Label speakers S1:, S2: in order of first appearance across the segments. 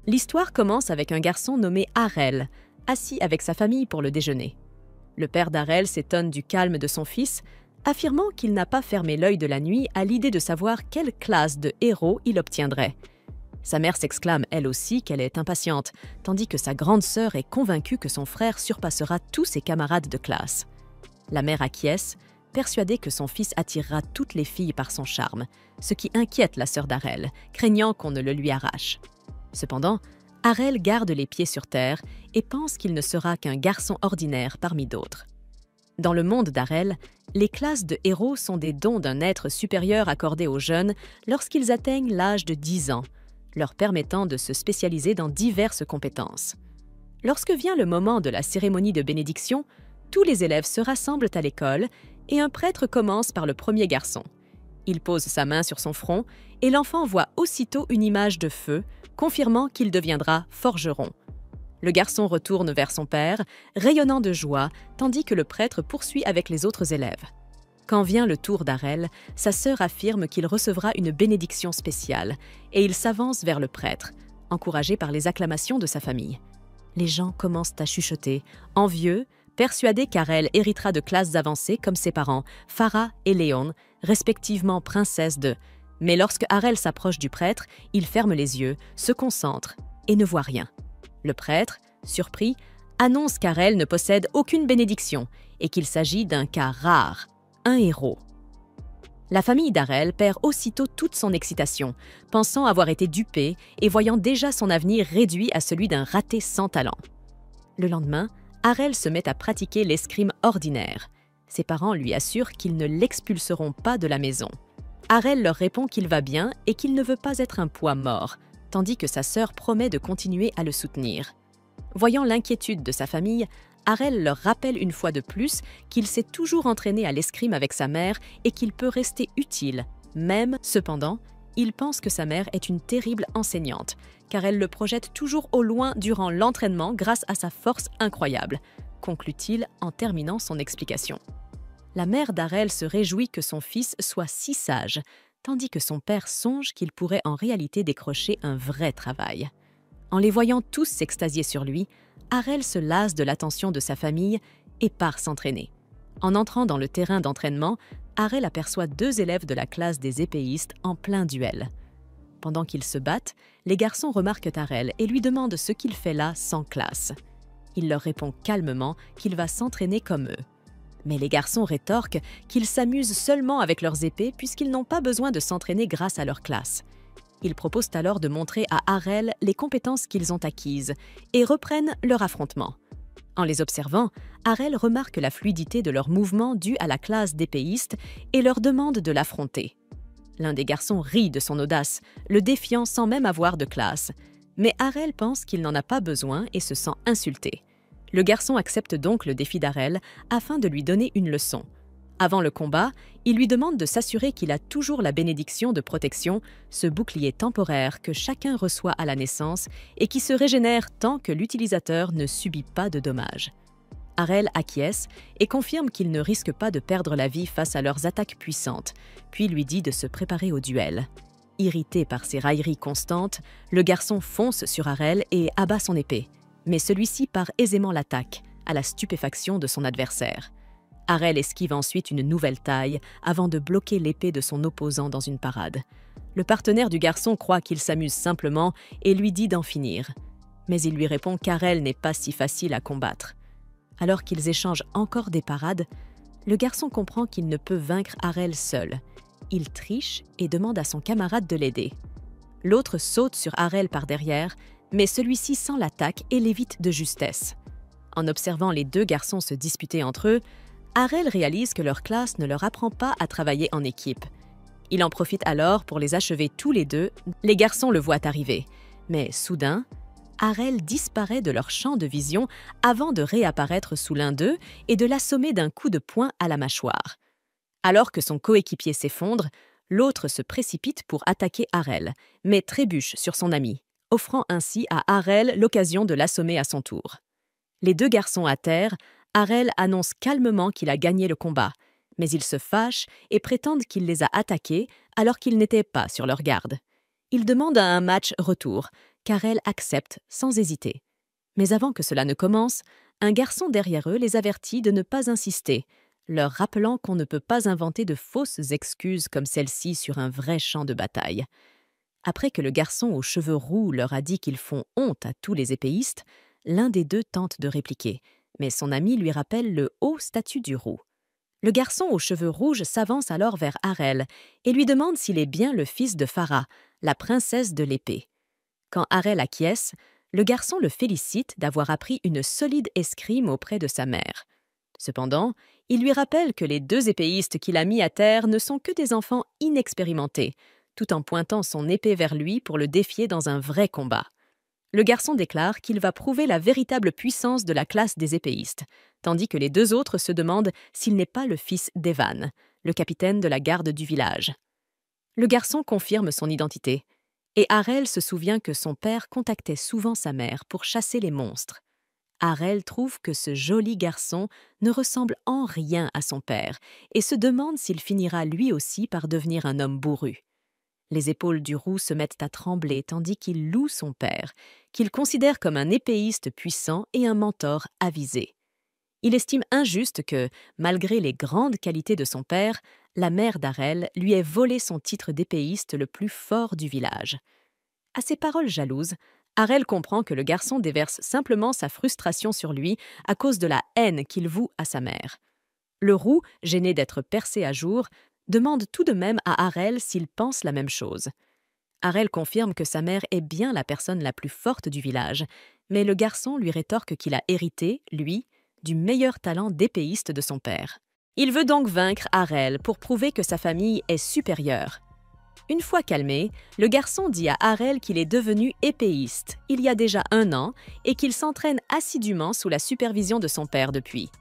S1: L'histoire commence avec un garçon nommé Harel, assis avec sa famille pour le déjeuner. Le père d'Harel s'étonne du calme de son fils, affirmant qu'il n'a pas fermé l'œil de la nuit à l'idée de savoir quelle classe de héros il obtiendrait. Sa mère s'exclame elle aussi qu'elle est impatiente, tandis que sa grande sœur est convaincue que son frère surpassera tous ses camarades de classe. La mère acquiesce, persuadée que son fils attirera toutes les filles par son charme, ce qui inquiète la sœur d'Harel, craignant qu'on ne le lui arrache. Cependant, Harel garde les pieds sur terre et pense qu'il ne sera qu'un garçon ordinaire parmi d'autres. Dans le monde d'Harel, les classes de héros sont des dons d'un être supérieur accordés aux jeunes lorsqu'ils atteignent l'âge de 10 ans, leur permettant de se spécialiser dans diverses compétences. Lorsque vient le moment de la cérémonie de bénédiction, tous les élèves se rassemblent à l'école et un prêtre commence par le premier garçon. Il pose sa main sur son front et l'enfant voit aussitôt une image de feu, confirmant qu'il deviendra forgeron. Le garçon retourne vers son père, rayonnant de joie, tandis que le prêtre poursuit avec les autres élèves. Quand vient le tour d'Harel, sa sœur affirme qu'il recevra une bénédiction spéciale et il s'avance vers le prêtre, encouragé par les acclamations de sa famille. Les gens commencent à chuchoter, envieux, persuadés qu'Harel héritera de classes avancées comme ses parents, Farah et Léon, respectivement princesses de... Mais lorsque Harel s'approche du prêtre, il ferme les yeux, se concentre et ne voit rien. Le prêtre, surpris, annonce qu'Harel ne possède aucune bénédiction et qu'il s'agit d'un cas rare, un héros. La famille d'Harel perd aussitôt toute son excitation, pensant avoir été dupée et voyant déjà son avenir réduit à celui d'un raté sans talent. Le lendemain, Harel se met à pratiquer l'escrime ordinaire. Ses parents lui assurent qu'ils ne l'expulseront pas de la maison. Harel leur répond qu'il va bien et qu'il ne veut pas être un poids mort, tandis que sa sœur promet de continuer à le soutenir. Voyant l'inquiétude de sa famille, Harel leur rappelle une fois de plus qu'il s'est toujours entraîné à l'escrime avec sa mère et qu'il peut rester utile. Même, cependant, il pense que sa mère est une terrible enseignante, car elle le projette toujours au loin durant l'entraînement grâce à sa force incroyable, conclut-il en terminant son explication. La mère d'Harel se réjouit que son fils soit si sage, tandis que son père songe qu'il pourrait en réalité décrocher un vrai travail. En les voyant tous s'extasier sur lui, Harel se lasse de l'attention de sa famille et part s'entraîner. En entrant dans le terrain d'entraînement, Harel aperçoit 2 élèves de la classe des épéistes en plein duel. Pendant qu'ils se battent, les garçons remarquent Harel et lui demandent ce qu'il fait là sans classe. Il leur répond calmement qu'il va s'entraîner comme eux. Mais les garçons rétorquent qu'ils s'amusent seulement avec leurs épées puisqu'ils n'ont pas besoin de s'entraîner grâce à leur classe. Ils proposent alors de montrer à Harel les compétences qu'ils ont acquises et reprennent leur affrontement. En les observant, Harel remarque la fluidité de leurs mouvements dus à la classe d'épéistes et leur demande de l'affronter. L'un des garçons rit de son audace, le défiant sans même avoir de classe. Mais Harel pense qu'il n'en a pas besoin et se sent insulté. Le garçon accepte donc le défi d'Harel afin de lui donner une leçon. Avant le combat, il lui demande de s'assurer qu'il a toujours la bénédiction de protection, ce bouclier temporaire que chacun reçoit à la naissance et qui se régénère tant que l'utilisateur ne subit pas de dommages. Harel acquiesce et confirme qu'il ne risque pas de perdre la vie face à leurs attaques puissantes, puis lui dit de se préparer au duel. Irrité par ses railleries constantes, le garçon fonce sur Harel et abat son épée. Mais celui-ci part aisément l'attaque, à la stupéfaction de son adversaire. Harel esquive ensuite une nouvelle taille avant de bloquer l'épée de son opposant dans une parade. Le partenaire du garçon croit qu'il s'amuse simplement et lui dit d'en finir. Mais il lui répond qu'Harel n'est pas si facile à combattre. Alors qu'ils échangent encore des parades, le garçon comprend qu'il ne peut vaincre Harel seul. Il triche et demande à son camarade de l'aider. L'autre saute sur Harel par derrière, mais celui-ci sent l'attaque et l'évite de justesse. En observant les 2 garçons se disputer entre eux, Harel réalise que leur classe ne leur apprend pas à travailler en équipe. Il en profite alors pour les achever tous les 2. Les garçons le voient arriver. Mais soudain, Harel disparaît de leur champ de vision avant de réapparaître sous l'un d'eux et de l'assommer d'un coup de poing à la mâchoire. Alors que son coéquipier s'effondre, l'autre se précipite pour attaquer Harel, mais trébuche sur son ami, offrant ainsi à Harel l'occasion de l'assommer à son tour. Les 2 garçons à terre, Harel annonce calmement qu'il a gagné le combat, mais ils se fâchent et prétendent qu'il les a attaqués alors qu'ils n'étaient pas sur leur garde. Ils demandent un match retour, qu'Arel accepte sans hésiter. Mais avant que cela ne commence, un garçon derrière eux les avertit de ne pas insister, leur rappelant qu'on ne peut pas inventer de fausses excuses comme celle-ci sur un vrai champ de bataille. Après que le garçon aux cheveux roux leur a dit qu'ils font honte à tous les épéistes, l'un des deux tente de répliquer, mais son ami lui rappelle le haut statut du roux. Le garçon aux cheveux rouges s'avance alors vers Arel et lui demande s'il est bien le fils de Farah, la princesse de l'épée. Quand Arel acquiesce, le garçon le félicite d'avoir appris une solide escrime auprès de sa mère. Cependant, il lui rappelle que les deux épéistes qu'il a mis à terre ne sont que des enfants inexpérimentés, tout en pointant son épée vers lui pour le défier dans un vrai combat. Le garçon déclare qu'il va prouver la véritable puissance de la classe des épéistes, tandis que les deux autres se demandent s'il n'est pas le fils d'Evan, le capitaine de la garde du village. Le garçon confirme son identité, et Arel se souvient que son père contactait souvent sa mère pour chasser les monstres. Arel trouve que ce joli garçon ne ressemble en rien à son père et se demande s'il finira lui aussi par devenir un homme bourru. Les épaules du roux se mettent à trembler tandis qu'il loue son père, qu'il considère comme un épéiste puissant et un mentor avisé. Il estime injuste que, malgré les grandes qualités de son père, la mère d'Arel lui ait volé son titre d'épéiste le plus fort du village. À ces paroles jalouses, Arel comprend que le garçon déverse simplement sa frustration sur lui à cause de la haine qu'il voue à sa mère. Le roux, gêné d'être percé à jour, demande tout de même à Arel s'il pense la même chose. Arel confirme que sa mère est bien la personne la plus forte du village, mais le garçon lui rétorque qu'il a hérité, lui, du meilleur talent d'épéiste de son père. Il veut donc vaincre Arel pour prouver que sa famille est supérieure. Une fois calmé, le garçon dit à Arel qu'il est devenu épéiste il y a déjà 1 an et qu'il s'entraîne assidûment sous la supervision de son père depuis.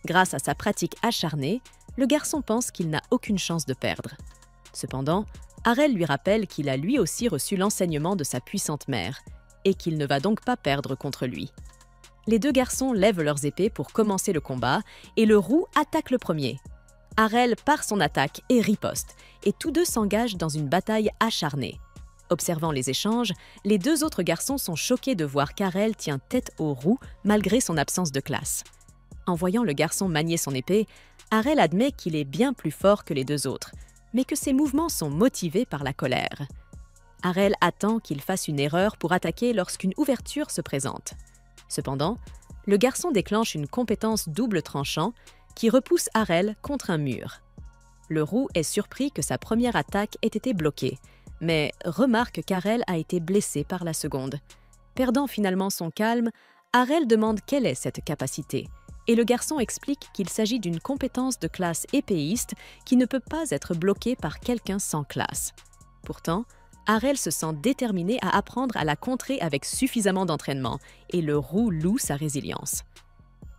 S1: Grâce à sa pratique acharnée, le garçon pense qu'il n'a aucune chance de perdre. Cependant, Arel lui rappelle qu'il a lui aussi reçu l'enseignement de sa puissante mère et qu'il ne va donc pas perdre contre lui. Les deux garçons lèvent leurs épées pour commencer le combat et le roux attaque le premier. Arel part son attaque et riposte, et tous deux s'engagent dans une bataille acharnée. Observant les échanges, les deux autres garçons sont choqués de voir qu'Arel tient tête au roux malgré son absence de classe. En voyant le garçon manier son épée, Arel admet qu'il est bien plus fort que les deux autres, mais que ses mouvements sont motivés par la colère. Arel attend qu'il fasse une erreur pour attaquer lorsqu'une ouverture se présente. Cependant, le garçon déclenche une compétence double tranchant qui repousse Arel contre un mur. Le roux est surpris que sa première attaque ait été bloquée, mais remarque qu'Arel a été blessé par la seconde. Perdant finalement son calme, Arel demande quelle est cette capacité, et le garçon explique qu'il s'agit d'une compétence de classe épéiste qui ne peut pas être bloquée par quelqu'un sans classe. Pourtant, Arel se sent déterminé à apprendre à la contrer avec suffisamment d'entraînement, et le roux loue sa résilience.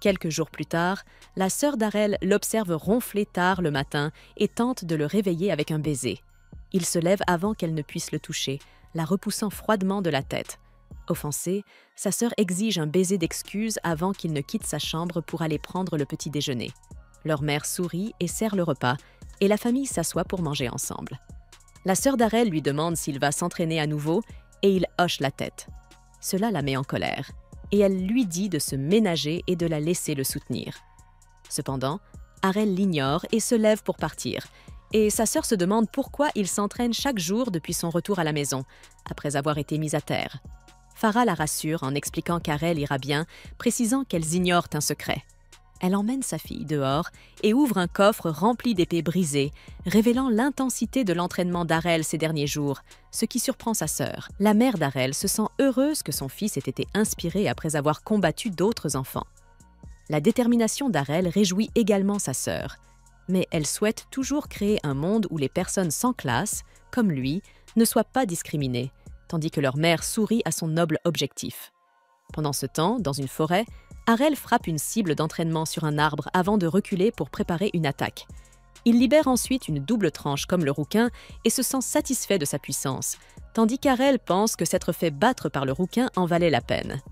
S1: Quelques jours plus tard, la sœur d'Arel l'observe ronfler tard le matin et tente de le réveiller avec un baiser. Il se lève avant qu'elle ne puisse le toucher, la repoussant froidement de la tête. Offensée, sa sœur exige un baiser d'excuse avant qu'il ne quitte sa chambre pour aller prendre le petit déjeuner. Leur mère sourit et sert le repas, et la famille s'assoit pour manger ensemble. La sœur d'Arel lui demande s'il va s'entraîner à nouveau, et il hoche la tête. Cela la met en colère, et elle lui dit de se ménager et de la laisser le soutenir. Cependant, Arel l'ignore et se lève pour partir, et sa sœur se demande pourquoi il s'entraîne chaque jour depuis son retour à la maison, après avoir été mise à terre. Farah la rassure en expliquant qu'Arel ira bien, précisant qu'elles ignorent un secret. Elle emmène sa fille dehors et ouvre un coffre rempli d'épées brisées, révélant l'intensité de l'entraînement d'Arel ces derniers jours, ce qui surprend sa sœur. La mère d'Arel se sent heureuse que son fils ait été inspiré après avoir combattu d'autres enfants. La détermination d'Arel réjouit également sa sœur, mais elle souhaite toujours créer un monde où les personnes sans classe, comme lui, ne soient pas discriminées, tandis que leur mère sourit à son noble objectif. Pendant ce temps, dans une forêt, Arel frappe une cible d'entraînement sur un arbre avant de reculer pour préparer une attaque. Il libère ensuite une double tranche comme le rouquin et se sent satisfait de sa puissance, tandis qu'Arel pense que s'être fait battre par le rouquin en valait la peine.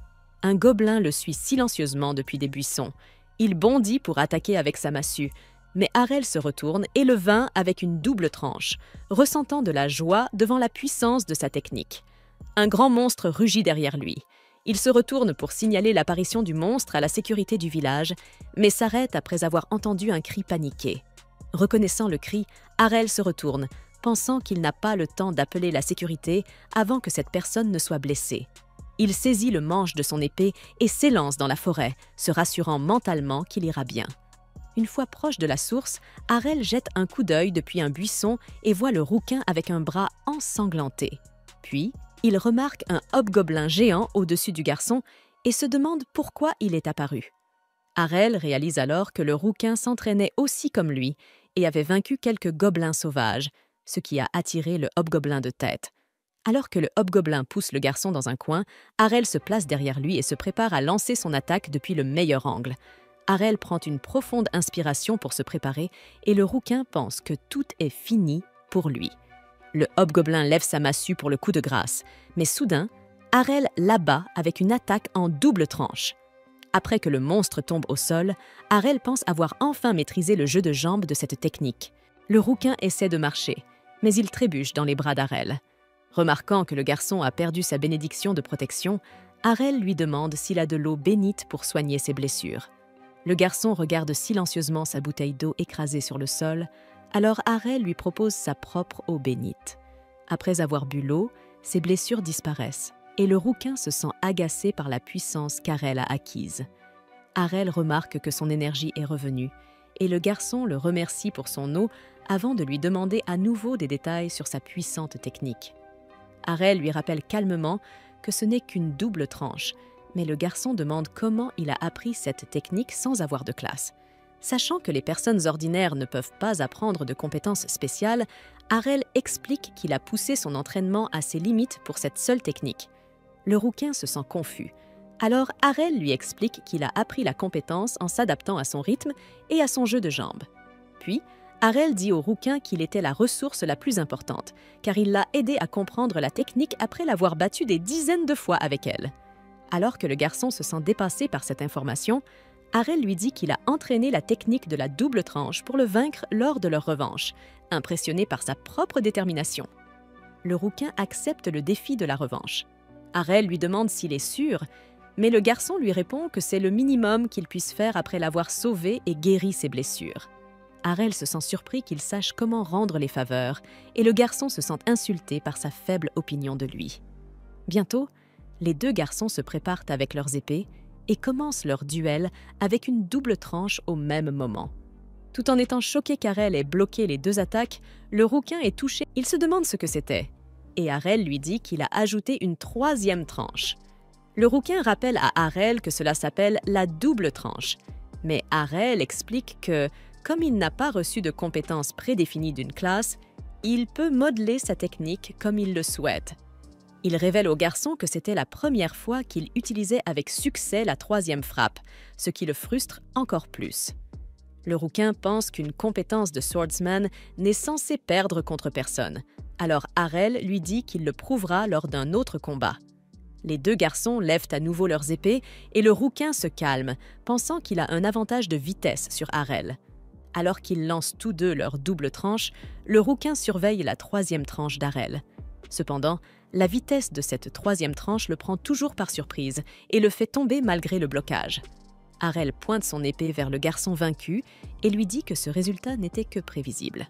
S1: Un gobelin le suit silencieusement depuis des buissons. Il bondit pour attaquer avec sa massue, mais Arel se retourne et le vainc avec une double tranche, ressentant de la joie devant la puissance de sa technique. Un grand monstre rugit derrière lui. Il se retourne pour signaler l'apparition du monstre à la sécurité du village, mais s'arrête après avoir entendu un cri paniqué. Reconnaissant le cri, Harel se retourne, pensant qu'il n'a pas le temps d'appeler la sécurité avant que cette personne ne soit blessée. Il saisit le manche de son épée et s'élance dans la forêt, se rassurant mentalement qu'il ira bien. Une fois proche de la source, Harel jette un coup d'œil depuis un buisson et voit le rouquin avec un bras ensanglanté. Puis, il remarque un hobgoblin géant au-dessus du garçon et se demande pourquoi il est apparu. Harel réalise alors que le rouquin s'entraînait aussi comme lui et avait vaincu quelques gobelins sauvages, ce qui a attiré le hobgoblin de tête. Alors que le hobgoblin pousse le garçon dans un coin, Harel se place derrière lui et se prépare à lancer son attaque depuis le meilleur angle. Harel prend une profonde inspiration pour se préparer et le rouquin pense que tout est fini pour lui. Le hobgoblin lève sa massue pour le coup de grâce, mais soudain, Harel l'abat avec une attaque en double tranche. Après que le monstre tombe au sol, Harel pense avoir enfin maîtrisé le jeu de jambes de cette technique. Le rouquin essaie de marcher, mais il trébuche dans les bras d'Harel. Remarquant que le garçon a perdu sa bénédiction de protection, Harel lui demande s'il a de l'eau bénite pour soigner ses blessures. Le garçon regarde silencieusement sa bouteille d'eau écrasée sur le sol, alors Harel lui propose sa propre eau bénite. Après avoir bu l'eau, ses blessures disparaissent et le rouquin se sent agacé par la puissance qu'Harel a acquise. Harel remarque que son énergie est revenue et le garçon le remercie pour son eau avant de lui demander à nouveau des détails sur sa puissante technique. Harel lui rappelle calmement que ce n'est qu'une double tranche, mais le garçon demande comment il a appris cette technique sans avoir de classe. Sachant que les personnes ordinaires ne peuvent pas apprendre de compétences spéciales, Harel explique qu'il a poussé son entraînement à ses limites pour cette seule technique. Le rouquin se sent confus. Alors Harel lui explique qu'il a appris la compétence en s'adaptant à son rythme et à son jeu de jambes. Puis, Harel dit au rouquin qu'il était la ressource la plus importante, car il l'a aidé à comprendre la technique après l'avoir battue des dizaines de fois avec elle. Alors que le garçon se sent dépassé par cette information, Harel lui dit qu'il a entraîné la technique de la double tranche pour le vaincre lors de leur revanche, impressionné par sa propre détermination. Le rouquin accepte le défi de la revanche. Harel lui demande s'il est sûr, mais le garçon lui répond que c'est le minimum qu'il puisse faire après l'avoir sauvé et guéri ses blessures. Harel se sent surpris qu'il sache comment rendre les faveurs, et le garçon se sent insulté par sa faible opinion de lui. Bientôt, les deux garçons se préparent avec leurs épées et commencent leur duel avec une double tranche au même moment. Tout en étant choqué qu'Harel ait bloqué les deux attaques, le rouquin est touché. Il se demande ce que c'était, et Harel lui dit qu'il a ajouté une troisième tranche. Le rouquin rappelle à Harel que cela s'appelle la double tranche, mais Harel explique que, comme il n'a pas reçu de compétences prédéfinies d'une classe, il peut modeler sa technique comme il le souhaite. Il révèle au garçon que c'était la première fois qu'il utilisait avec succès la troisième frappe, ce qui le frustre encore plus. Le rouquin pense qu'une compétence de swordsman n'est censée perdre contre personne, alors Harel lui dit qu'il le prouvera lors d'un autre combat. Les deux garçons lèvent à nouveau leurs épées et le rouquin se calme, pensant qu'il a un avantage de vitesse sur Harel. Alors qu'ils lancent tous deux leur double tranche, le rouquin surveille la troisième tranche d'Harel. Cependant, la vitesse de cette troisième tranche le prend toujours par surprise et le fait tomber malgré le blocage. Harel pointe son épée vers le garçon vaincu et lui dit que ce résultat n'était que prévisible.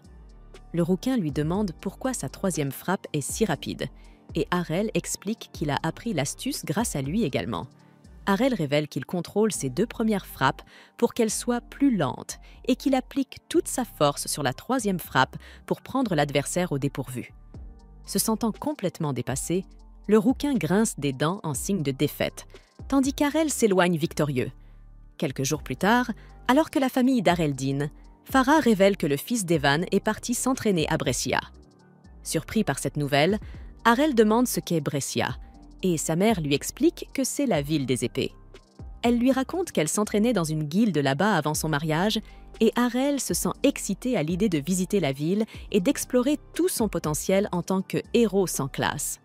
S1: Le rouquin lui demande pourquoi sa troisième frappe est si rapide, et Harel explique qu'il a appris l'astuce grâce à lui également. Harel révèle qu'il contrôle ses deux premières frappes pour qu'elles soient plus lentes et qu'il applique toute sa force sur la troisième frappe pour prendre l'adversaire au dépourvu. Se sentant complètement dépassé, le rouquin grince des dents en signe de défaite, tandis qu'Harel s'éloigne victorieux. Quelques jours plus tard, alors que la famille d'Harel dîne, Farah révèle que le fils d'Evan est parti s'entraîner à Brescia. Surpris par cette nouvelle, Harel demande ce qu'est Brescia, et sa mère lui explique que c'est la ville des épées. Elle lui raconte qu'elle s'entraînait dans une guilde là-bas avant son mariage, et Harel se sent excité à l'idée de visiter la ville et d'explorer tout son potentiel en tant que héros sans classe.